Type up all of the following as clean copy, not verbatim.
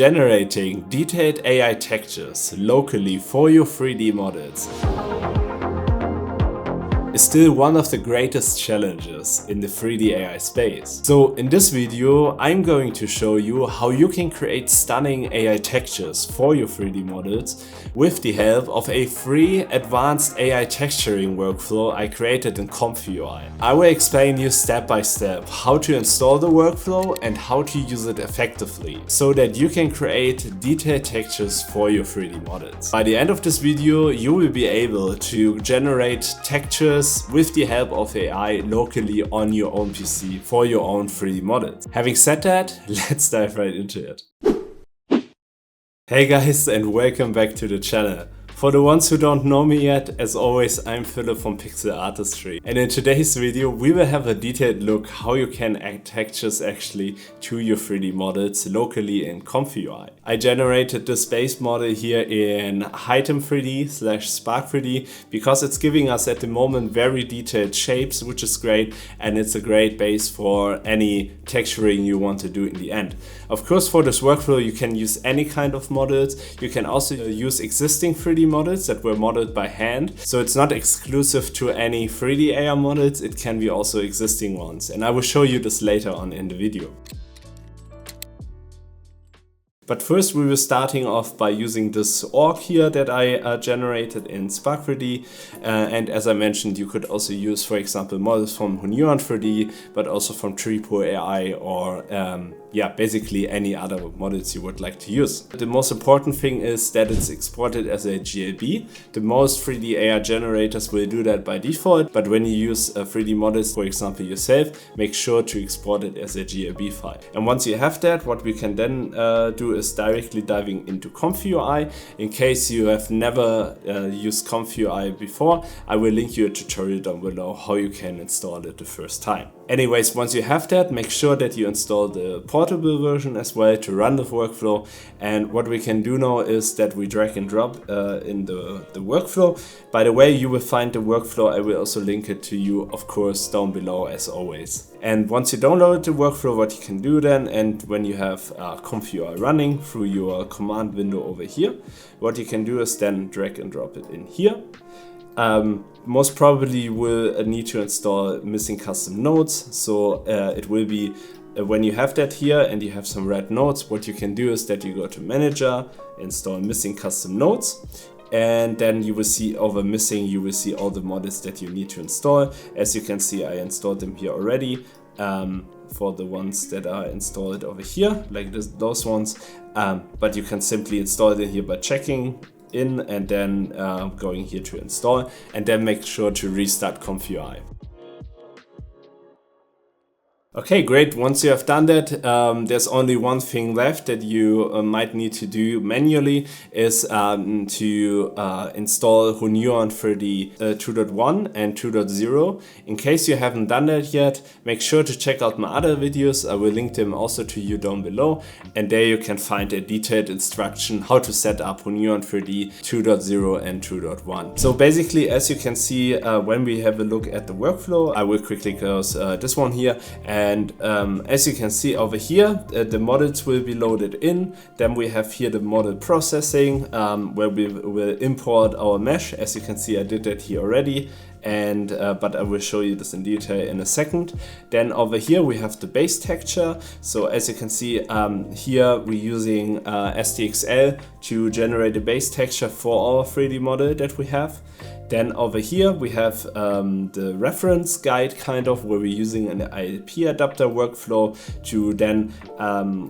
Generating detailed AI textures locally for your 3D models is still one of the greatest challenges in the 3D AI space. So in this video, I'm going to show you how you can create stunning AI textures for your 3D models with the help of a free advanced AI texturing workflow I created in ComfyUI. I will explain you step by step how to install the workflow and how to use it effectively so that you can create detailed textures for your 3D models. By the end of this video, you will be able to generate textures with the help of AI locally on your own PC for your own 3D models. Having said that, let's dive right into it. Hey guys, and welcome back to the channel. For the ones who don't know me yet, as always, I'm Philip from Pixel Artistry. And in today's video, we will have a detailed look how you can add textures actually to your 3D models locally in ComfyUI. I generated this base model here in Heightem 3D/Spark 3D because it's giving us at the moment very detailed shapes, which is great, and it's a great base for any texturing you want to do in the end. Of course, for this workflow, you can use any kind of models. You can also use existing 3D models that were modeled by hand. So it's not exclusive to any 3D AI models, it can be also existing ones. And I will show you this later on in the video. But first we were starting off by using this org here that I generated in Spark 3D. And as I mentioned, you could also use, for example, models from Hunyuan 3D, but also from Tripo AI or basically any other models you would like to use. The most important thing is that it's exported as a GLB. The most 3D AI generators will do that by default, but when you use 3D models, for example, yourself, make sure to export it as a GLB file. And once you have that, what we can then do is directly diving into ComfyUI. In case you have never used ComfyUI before, I will link you a tutorial down below how you can install it the first time. Anyways, once you have that, make sure that you install the portable version as well to run the workflow. And what we can do now is that we drag and drop in the workflow. By the way, you will find the workflow. I will also link it to you, of course, down below as always. And once you download the workflow, what you can do then, and when you have ComfyUI running through your command window over here, what you can do is then drag and drop it in here. Most probably you will need to install missing custom nodes. So it will be when you have that here and you have some red nodes, what you can do is that you go to Manager, install missing custom nodes, and then you will see over missing, you will see all the models that you need to install. As you can see, I installed them here already. For the ones that are installed over here, like those ones, but you can simply install it in here by checking in and then going here to install, and then make sure to restart ComfyUI. Okay, great. Once you have done that, there's only one thing left that you might need to do manually is to install Hunyuan 3D 2.1 and 2.0. In case you haven't done that yet, make sure to check out my other videos. I will link them also to you down below. And there you can find a detailed instruction how to set up Hunyuan 3D 2.0 and 2.1. So basically, as you can see, when we have a look at the workflow, I will quickly close this one here. And as you can see over here, the models will be loaded in. Then we have here the model processing where we will import our mesh. As you can see, I did that here already. And but I will show you this in detail in a second. Then over here we have the base texture. So as you can see here we're using STXL to generate a base texture for our 3D model that we have. Then over here we have the reference guide kind of where we're using an IP adapter workflow to then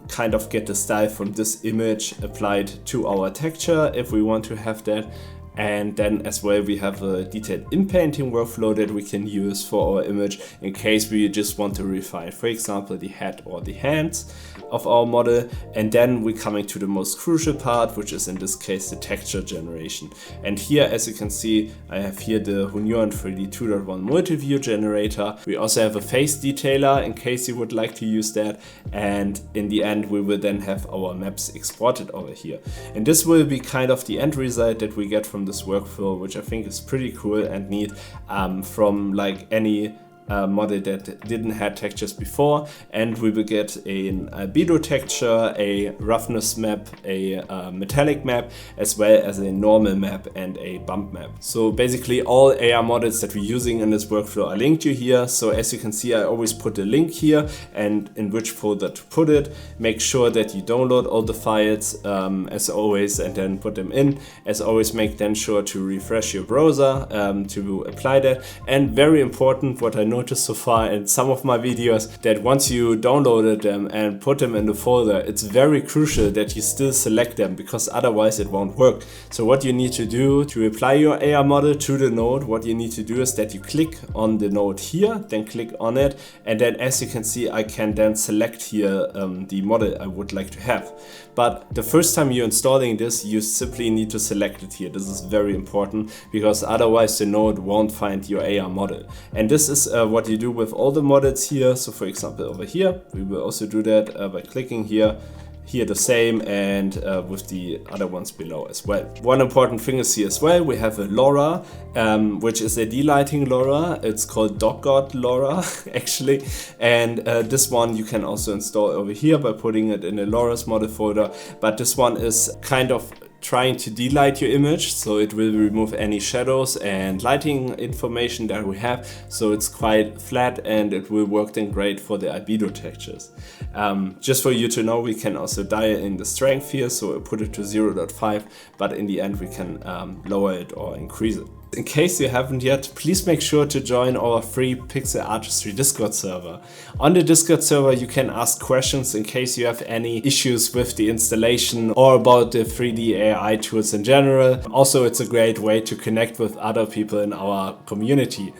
kind of get the style from this image applied to our texture if we want to have that. And then as well we have a detailed inpainting workflow that we can use for our image in case we just want to refine, for example, the head or the hands of our model. And then we're coming to the most crucial part, which is in this case the texture generation. And here, as you can see, I have here the Hunyuan 3D 2.1 multi-view generator. We also have a face detailer in case you would like to use that. And in the end, we will then have our maps exported over here. And this will be kind of the end result that we get from this workflow, which I think is pretty cool and neat from like any model that didn't have textures before, and we will get an albedo texture, a roughness map, a metallic map, as well as a normal map and a bump map. So basically all AR models that we're using in this workflow are linked to here. So as you can see, I always put a link here and in which folder to put it. Make sure that you download all the files as always and then put them in. As always, make then sure to refresh your browser to apply that. And very important, what I noticed so far in some of my videos, that once you downloaded them and put them in the folder, it's very crucial that you still select them, because otherwise it won't work. So what you need to do to apply your AR model to the node, what you need to do is that you click on the node here, then click on it, and then as you can see, I can then select here the model I would like to have. But the first time you're installing this, you simply need to select it here. This is very important, because otherwise the node won't find your AR model. And this is what you do with all the models here. So for example, over here, we will also do that by clicking here the same, and with the other ones below as well. One important thing is here as well, we have a LoRa, which is a delighting LoRa. It's called DocGod LoRa actually, and this one you can also install over here by putting it in the LoRa's model folder. But this one is kind of trying to delight your image, so it will remove any shadows and lighting information that we have, so it's quite flat and it will work then great for the albedo textures. Just for you to know, we can also dial in the strength here, so we'll put it to 0.5, but in the end we can lower it or increase it. In case you haven't yet, please make sure to join our free Pixel Artistry Discord server. On the Discord server you can ask questions in case you have any issues with the installation or about the 3D AI tools in general. Also, it's a great way to connect with other people in our community.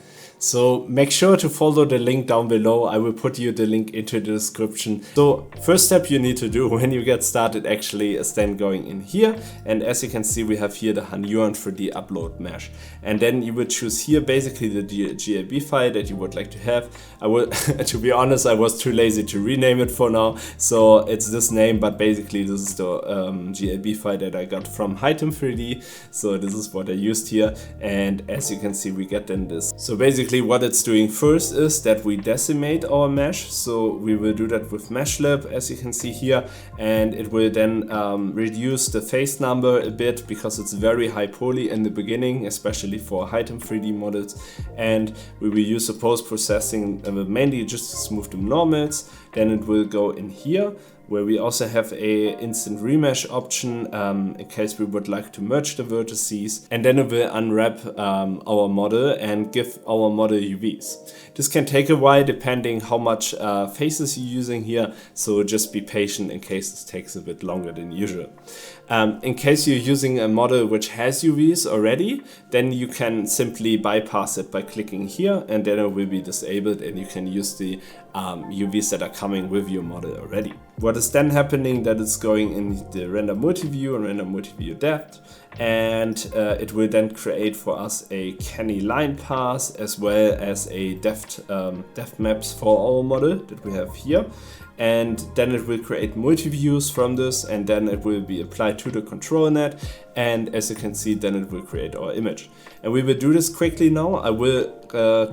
So make sure to follow the link down below. I will put you the link into the description. So first step you need to do when you get started actually is then going in here. And as you can see, we have here the Hunyuan 3D upload mesh. And then you would choose here basically the GLB file that you would like to have. I will, to be honest, I was too lazy to rename it for now. So it's this name, but basically this is the GLB file that I got from Hitem 3D. So this is what I used here. And as you can see, we get then this. So basically what it's doing first is that we decimate our mesh. So we will do that with MeshLab, as you can see here, and it will then reduce the phase number a bit because it's very high poly in the beginning, especially for Hitem 3D models. And we will use the post-processing mainly just to smooth the normals. Then it will go in here, where we also have a instant remesh option in case we would like to merge the vertices, and then it will unwrap our model and give our model UVs. This can take a while depending how much faces you're using here, so just be patient in case this takes a bit longer than usual. In case you're using a model which has UVs already, then you can simply bypass it by clicking here, and then it will be disabled and you can use the UVs that are coming with your model already. What is then happening, that is going in the render multi-view and render multi-view depth, and it will then create for us a canny line path as well as a depth maps for our model that we have here. And then it will create multi-views from this, and then it will be applied to the control net, and as you can see, then it will create our image. And we will do this quickly now. I will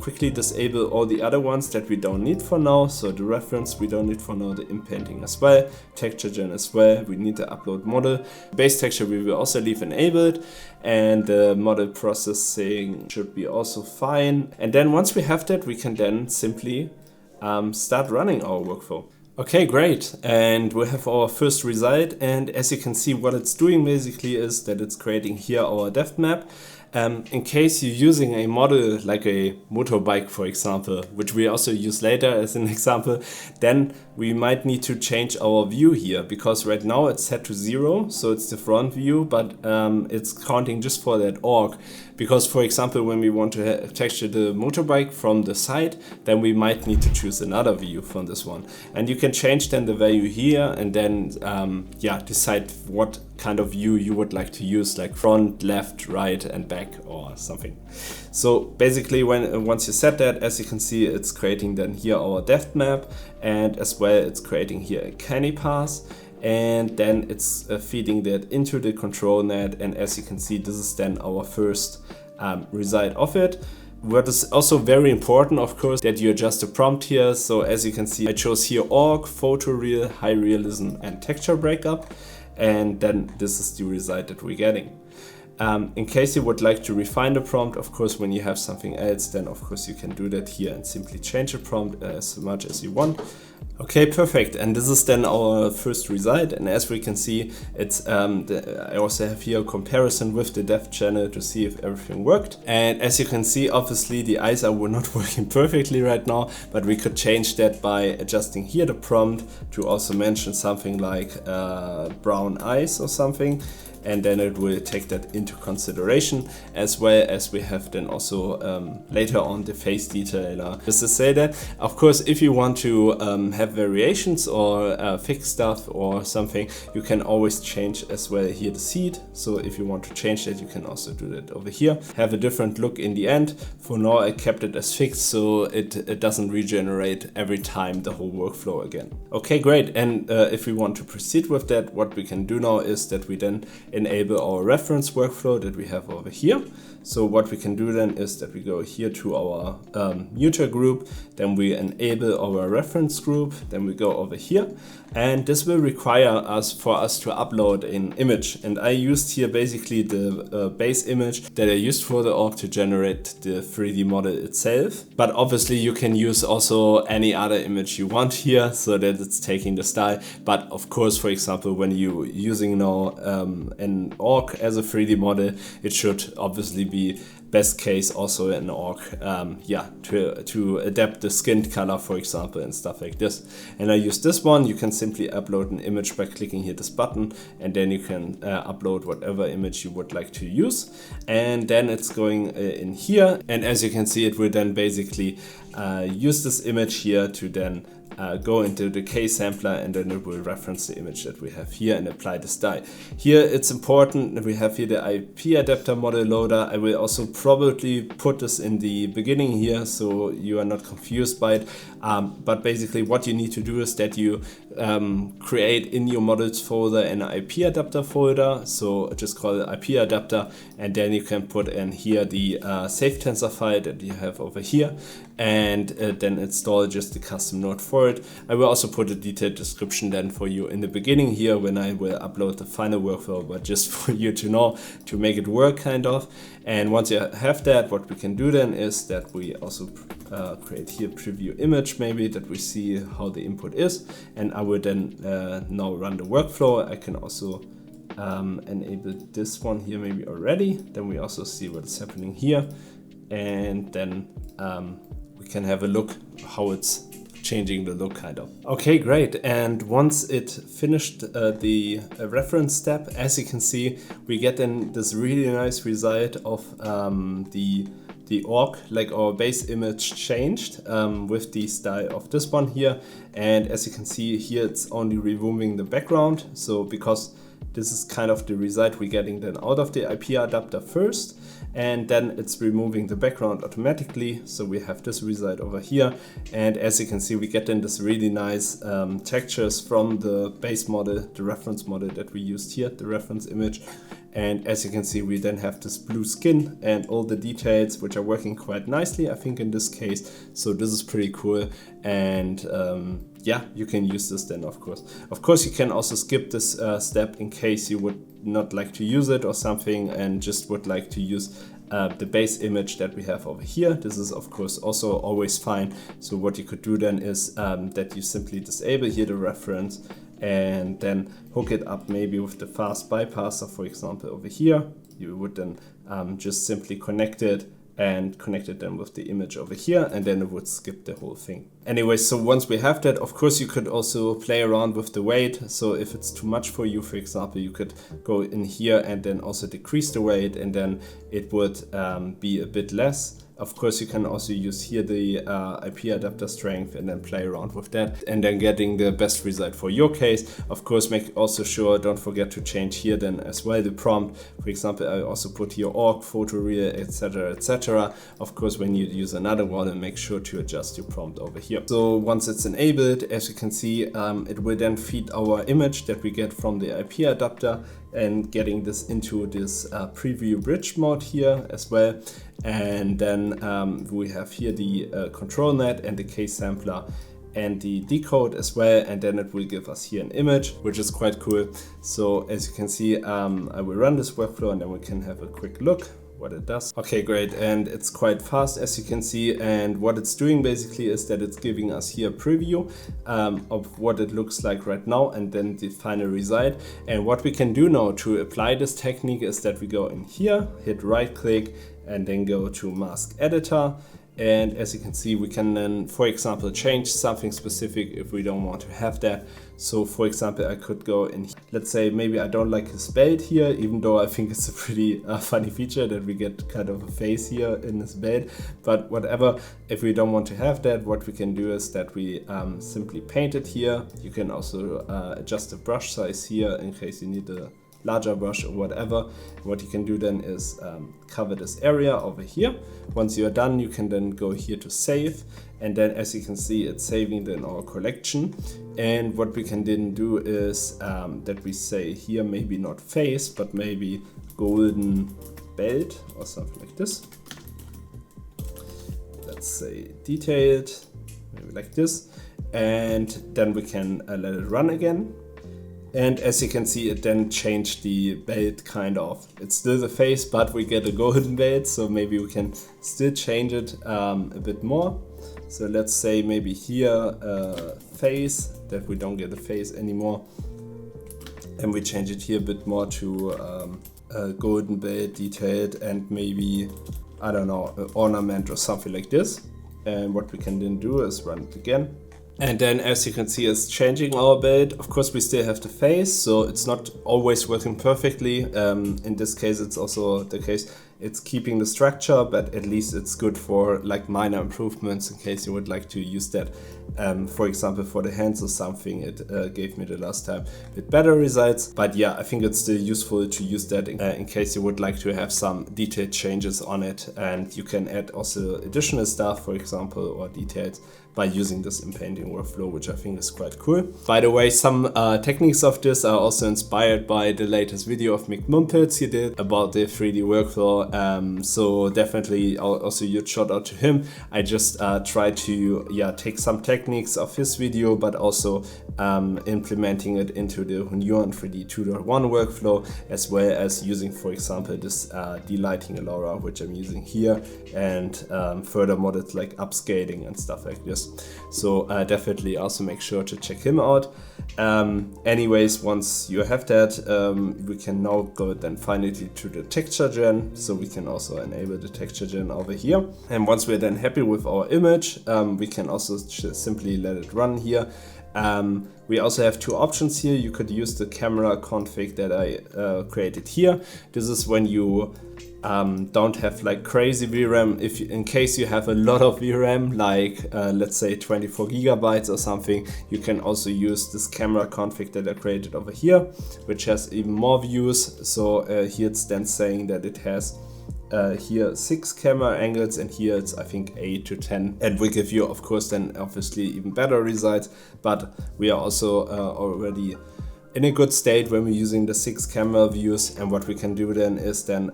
quickly disable all the other ones that we don't need for now. So the reference we don't need for now, the inpainting as well, texture gen as well, we need the upload model. Base texture we will also leave enabled, and the model processing should be also fine. And then once we have that, we can then simply start running our workflow. Okay, great, and we have our first result, and as you can see, what it's doing basically is that it's creating here our depth map. In case you're using a model like a motorbike, for example, which we also use later as an example, then we might need to change our view here, because right now it's set to 0, so it's the front view, but it's counting just for that org. Because, for example, when we want to texture the motorbike from the side, then we might need to choose another view from this one. And you can change then the value here, and then decide what kind of view you would like to use, like front, left, right, and back, or something. So basically, once you set that, as you can see, it's creating then here our depth map, and as well it's creating here a canny path. And then it's feeding that into the control net, and as you can see, this is then our first result of it. What is also very important, of course, that you adjust the prompt here. So as you can see, I chose here org, photoreal, high realism, and texture breakup. And then this is the result that we're getting. In case you would like to refine the prompt, of course, when you have something else, then of course you can do that here and simply change the prompt as much as you want. Okay, perfect. And this is then our first result. And as we can see, it's I also have here a comparison with the dev channel to see if everything worked. And as you can see, obviously the eyes are not working perfectly right now, but we could change that by adjusting here the prompt to also mention something like brown eyes or something. And then it will take that into consideration, as well as we have then also later on the face detailer. Just to say that, of course, if you want to have variations or fix stuff or something, you can always change as well here the seed. So if you want to change that, you can also do that over here. Have a different look in the end. For now, I kept it as fixed, so it doesn't regenerate every time the whole workflow again. Okay, great. And if we want to proceed with that, what we can do now is that we then enable our reference workflow that we have over here. So what we can do then is that we go here to our user group, then we enable our reference group, then we go over here, and this will require for us to upload an image. And I used here basically the base image that I used for the org to generate the 3D model itself. But obviously you can use also any other image you want here so that it's taking the style. But of course, for example, when you're using now an org as a 3D model, it should obviously be best case also an org, to adapt the skin color, for example, and stuff like this. And I use this one. You can simply upload an image by clicking here this button, and then you can upload whatever image you would like to use. And then it's going in here, and as you can see, it will then basically use this image here to then go into the K-sampler, and then it will reference the image that we have here and apply the style. Here it's important that we have here the IP adapter model loader. I will also probably put this in the beginning here so you are not confused by it. But basically what you need to do is that you create in your models folder an IP adapter folder. So just call it IP adapter, and then you can put in here the safe tensor file that you have over here, and then install just the custom node for it. I will also put a detailed description then for you in the beginning here when I will upload the final workflow, but just for you to know, to make it work kind of. And once you have that, what we can do then is that we also create here preview image, maybe that we see how the input is. And I will then now run the workflow. I can also enable this one here maybe already. Then we also see what is happening here. And then we can have a look how it's changing the look kind of. Okay, great. And once it finished the reference step, as you can see, we get then this really nice result of the org, like our base image changed with the style of this one here. And as you can see here, it's only removing the background. So because this is kind of the result we're getting then out of the IP adapter first, and then it's removing the background automatically. So we have this result over here. And as you can see, we get then this really nice textures from the base model, the reference model that we used here, the reference image. And as you can see, we then have this blue skin and all the details, which are working quite nicely, I think, in this case. So this is pretty cool. And yeah, you can use this then, of course. Of course, you can also skip this step in case you would not like to use it or something and just would like to use the base image that we have over here. This is of course also always fine. So what you could do then is that you simply disable here the reference and then hook it up maybe with the fast bypasser, for example, over here. You would then just simply connect it and connect it then with the image over here, and then it would skip the whole thing. Anyway, so once we have that, of course, you could also play around with the weight. So if it's too much for you, for example, you could go in here and then also decrease the weight, and then it would be a bit less. Of course, you can also use here the IP adapter strength and then play around with that and then getting the best result for your case. Of course, make also sure, don't forget to change here then as well the prompt. For example, I also put here org, photoreal, etc, etc. Of course, when you use another one, and make sure to adjust your prompt over here. So once it's enabled, as you can see, it will then feed our image that we get from the IP adapter and getting this into this preview bridge mode here as well. And then we have here the control net and the case sampler and the decode as well, and then it will give us here an image, which is quite cool. So as you can see, I will run this workflow and then we can have a quick look what it does. Okay, great, and it's quite fast as you can see, and what it's doing basically is that it's giving us here a preview of what it looks like right now and then the final result. And what we can do now to apply this technique is that we go in here, hit right click, and then go to mask editor. And as you can see, we can then, for example, change something specific if we don't want to have that. So for example, I could go in, let's say maybe I don't like his belt here, even though I think it's a pretty funny feature that we get kind of a face here in his belt. But whatever, if we don't want to have that, what we can do is that we simply paint it here. You can also adjust the brush size here in case you need a larger brush or whatever. What you can do then is cover this area over here. Once you're done, you can then go here to save, and then as you can see, it's saving it in our collection. And what we can then do is that we say here maybe not face, but maybe golden belt or something like this. Let's say detailed, maybe like this, and then we can let it run again. And as you can see, it then changed the belt kind of. It's still the face, but we get a golden belt, so maybe we can still change it a bit more. So let's say maybe here face, that we don't get the face anymore. And we change it here a bit more to a golden belt detailed and maybe, I don't know, an ornament or something like this. And what we can then do is run it again. And then as you can see, it's changing our belt. Of course, we still have the face, so it's not always working perfectly. In this case, it's also the case it's keeping the structure, but at least it's good for like minor improvements in case you would like to use that. For example, for the hands or something, it gave me the last time a bit better results. But yeah, I think it's still useful to use that in case you would like to have some detailed changes on it. And you can add also additional stuff, for example, or details by using this Inpainting Workflow, which I think is quite cool. By the way, some techniques of this are also inspired by the latest video of Mick Mumpels he did about the 3D workflow. So definitely also a huge shout out to him. I just tried to take some techniques of his video, but also implementing it into the Hunyuan 3D 2.1 workflow, as well as using, for example, this delighting LoRa, which I'm using here, and further models like upscaling and stuff like this. So definitely also make sure to check him out. Anyways, once you have that, we can now go then finally to the texture gen. So we can also enable the texture gen over here. And once we're then happy with our image, we can also simply let it run here. We also have two options here. You could use the camera config that I created here. This is when you don't have like crazy VRAM. In case you have a lot of VRAM, like let's say 24 gigabytes or something, you can also use this camera config that I created over here, which has even more views. So here it's then saying that it has here 6 camera angles, and here it's I think 8 to 10, and we give you of course then obviously even better results. But we are also already in a good state when we're using the 6 camera views. And what we can do then is then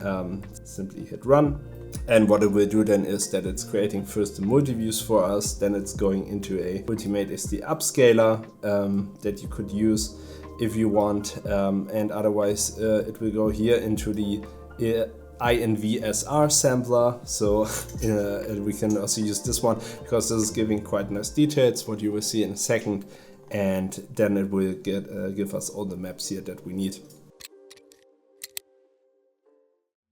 simply hit run, and what it will do then is that it's creating first the multi-views for us, then it's going into a Ultimate SD upscaler that you could use if you want, and otherwise it will go here into the INVSR sampler. So we can also use this one because this is giving quite nice details, what you will see in a second. And then it will give us all the maps here that we need.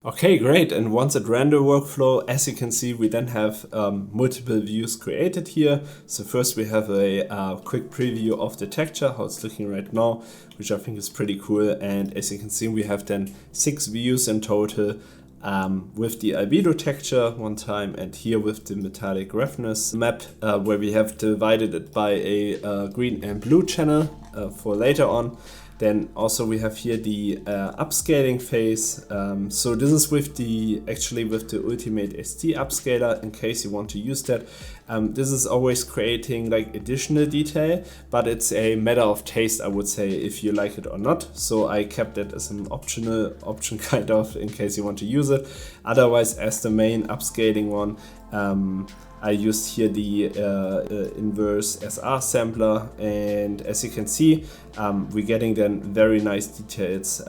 Okay, great. And once it ran the workflow, as you can see, we then have multiple views created here. So first we have a quick preview of the texture, how it's looking right now, which I think is pretty cool. And as you can see, we have then 6 views in total. With the albedo texture one time, and here with the metallic roughness map, where we have divided it by a green and blue channel for later on. Then also we have here the upscaling phase. So this is with the Ultimate SD upscaler, in case you want to use that. This is always creating like additional detail, but it's a matter of taste, I would say, if you like it or not. So I kept it as an option kind of, in case you want to use it. Otherwise, as the main upscaling one, I used here the inverse SR sampler, and as you can see, we're getting then very nice details,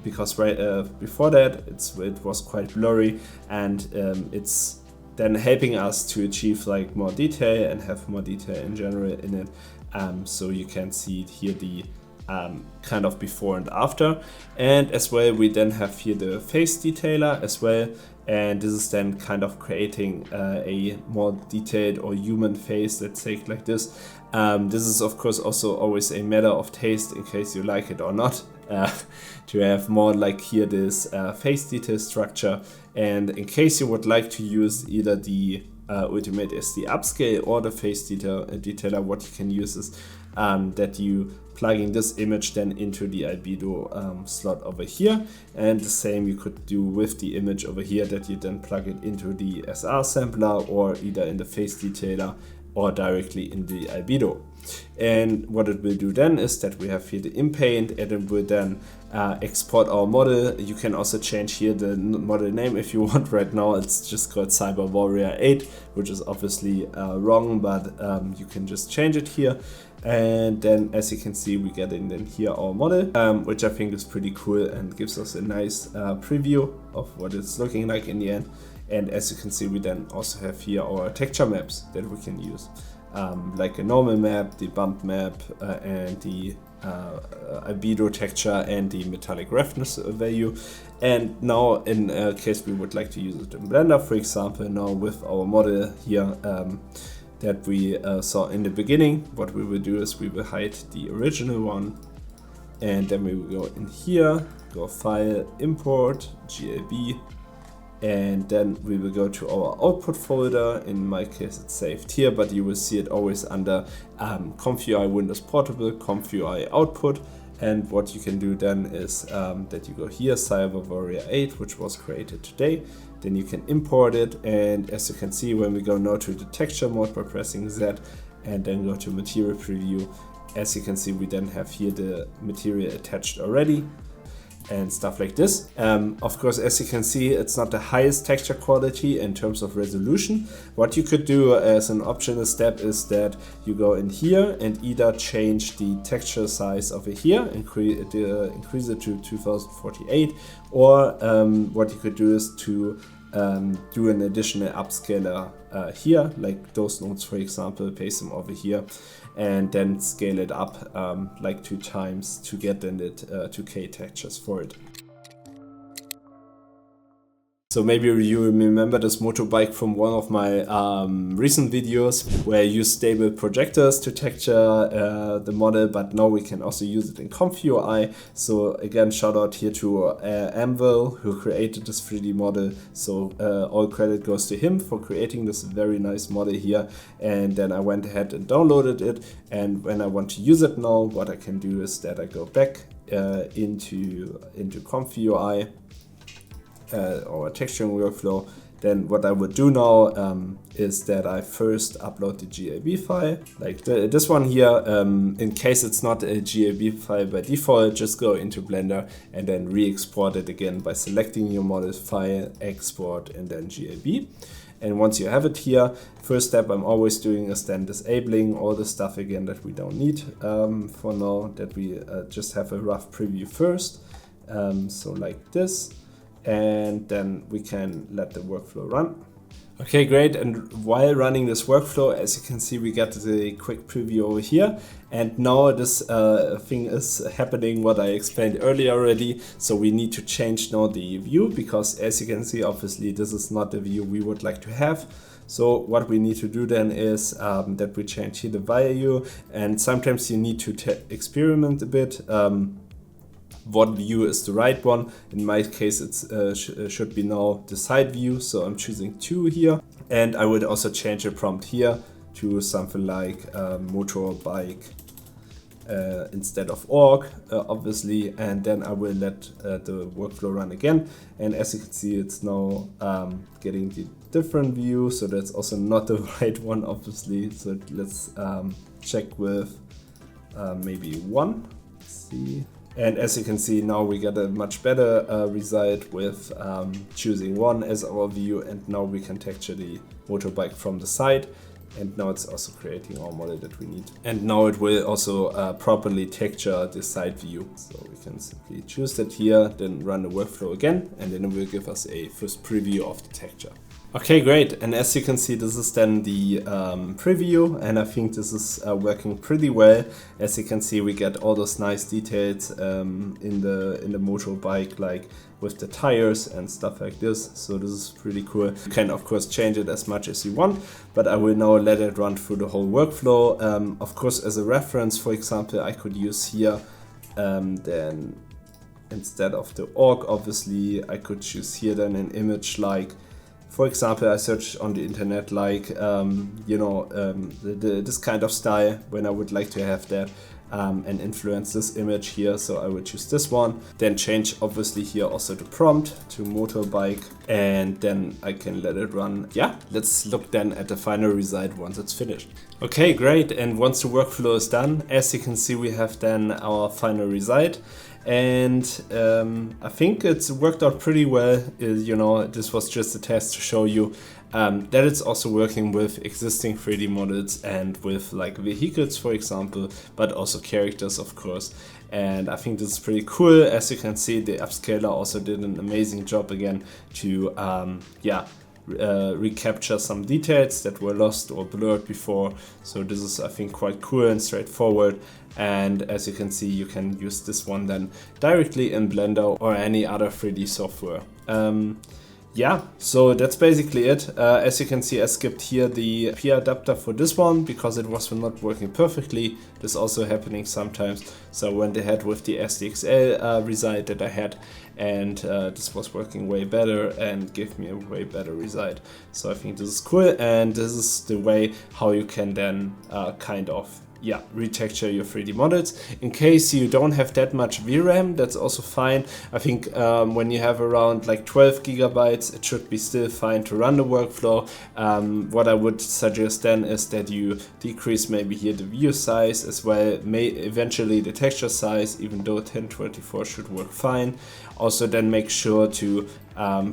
because right before that it was quite blurry, and it's then helping us to achieve like more detail and have more detail in general in it. So you can see here the kind of before and after, and as well we then have here the face detailer as well, and this is then kind of creating a more detailed or human face, let's say it like this. This is of course also always a matter of taste, in case you like it or not, to have more like here this face detail structure. And in case you would like to use either the Ultimate SD upscale or the face detailer, what you can use is that you plugging this image then into the albedo slot over here, and the same you could do with the image over here, that you then plug it into the SR sampler, or either in the face detailer or directly in the albedo. And what it will do then is that we have here the Inpaint, and it will then export our model. You can also change here the model name if you want. Right now it's just called Cyber Warrior 8, which is obviously wrong, but you can just change it here. And then as you can see, we get in then here our model, which I think is pretty cool and gives us a nice preview of what it's looking like in the end. And as you can see, we then also have here our texture maps that we can use, like a normal map, the bump map, and the albedo texture and the metallic roughness value. And now in case we would like to use it in Blender, for example, now with our model here that we saw in the beginning, what we will do is we will hide the original one, and then we will go in here, go File, Import, GLB, and then we will go to our output folder. In my case it's saved here, but you will see it always under ComfyUI Windows Portable, ComfyUI Output. And what you can do then is that you go here, Cyber Warrior 8, which was created today. Then you can import it, and as you can see, when we go now to the texture mode by pressing Z and then go to material preview, as you can see, we then have here the material attached already and stuff like this. Of course, as you can see, it's not the highest texture quality in terms of resolution. What you could do as an optional step is that you go in here and either change the texture size over here, increase it to 2048, or what you could do is to do an additional upscaler here, like those nodes, for example, paste them over here, and then scale it up like 2 times to get then it 2K textures for it. So maybe you remember this motorbike from one of my recent videos where I use stable projectors to texture the model, but now we can also use it in ComfyUI. So again, shout out here to Amvel, who created this 3D model. So all credit goes to him for creating this very nice model here. And then I went ahead and downloaded it. And when I want to use it now, what I can do is that I go back into ComfyUI, or texturing workflow. Then what I would do now is that I first upload the GLB file, like this one here. In case it's not a GLB file by default, just go into Blender and then re-export it again by selecting your model file, export, and then GLB. And once you have it here, first step I'm always doing is then disabling all the stuff again that we don't need for now, that we just have a rough preview first. So like this. And then we can let the workflow run. Okay, great. And while running this workflow, as you can see, we get the quick preview over here. And now this thing is happening what I explained earlier already. So we need to change now the view, because as you can see, obviously this is not the view we would like to have. So what we need to do then is that we change here the value, and sometimes you need to experiment a bit. What view is the right one? In my case, it should be now the side view, so I'm choosing 2 here. And I would also change the prompt here to something like motorbike instead of org, obviously, and then I will let the workflow run again. And as you can see, it's now getting the different view, so that's also not the right one, obviously. So let's check with maybe 1. Let's see. And as you can see, now we get a much better result with choosing 1 as our view, and now we can texture the motorbike from the side. And now it's also creating our model that we need. And now it will also properly texture the side view. So we can simply choose that here, then run the workflow again, and then it will give us a first preview of the texture. Okay, great. And as you can see, this is then the preview, and I think this is working pretty well. As you can see, we get all those nice details in the motorbike, like with the tires and stuff like this. So this is pretty cool. You can of course change it as much as you want, but I will now let it run through the whole workflow. Of course, as a reference, for example, I could use here then instead of the org, obviously, I could choose here then an image like, for example, I searched on the internet like, this kind of style when I would like to have that and influence this image here. So I would choose this one, then change obviously here also the prompt to motorbike, and then I can let it run. Yeah, let's look then at the final result once it's finished. Okay, great. And once the workflow is done, as you can see, we have then our final result. And I think it's worked out pretty well. This was just a test to show you that it's also working with existing 3D models and with like vehicles, for example, but also characters, of course. And I think this is pretty cool. As you can see, the upscaler also did an amazing job again to recapture some details that were lost or blurred before. So this is, I think, quite cool and straightforward. And as you can see, you can use this one then directly in Blender or any other 3D software. Yeah, so that's basically it. As you can see, I skipped here the P adapter for this one because it was not working perfectly. This is also happening sometimes. So I went ahead with the SDXL result that I had, and this was working way better and gave me a way better result. So I think this is cool, and this is the way how you can then retexture your 3D models. In case you don't have that much VRAM, that's also fine. I think when you have around like 12 gigabytes, it should be still fine to run the workflow. What I would suggest then is that you decrease maybe here the view size as well, eventually the texture size, even though 1024 should work fine. Also then make sure to,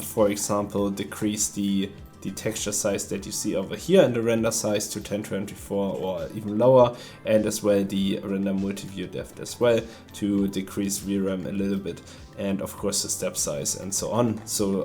for example, decrease the texture size that you see over here and the render size to 1024 or even lower, and as well the render multi-view depth as well to decrease VRAM a little bit, and of course the step size and so on. So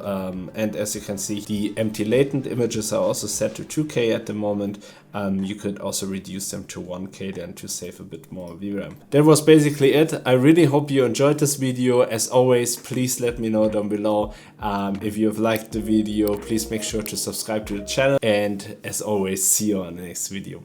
and as you can see, the empty latent images are also set to 2K at the moment. You could also reduce them to 1K then to save a bit more VRAM. That was basically it. I really hope you enjoyed this video. As always, please let me know down below. If you have liked the video, please make sure to subscribe to the channel, and as always, see you on the next video.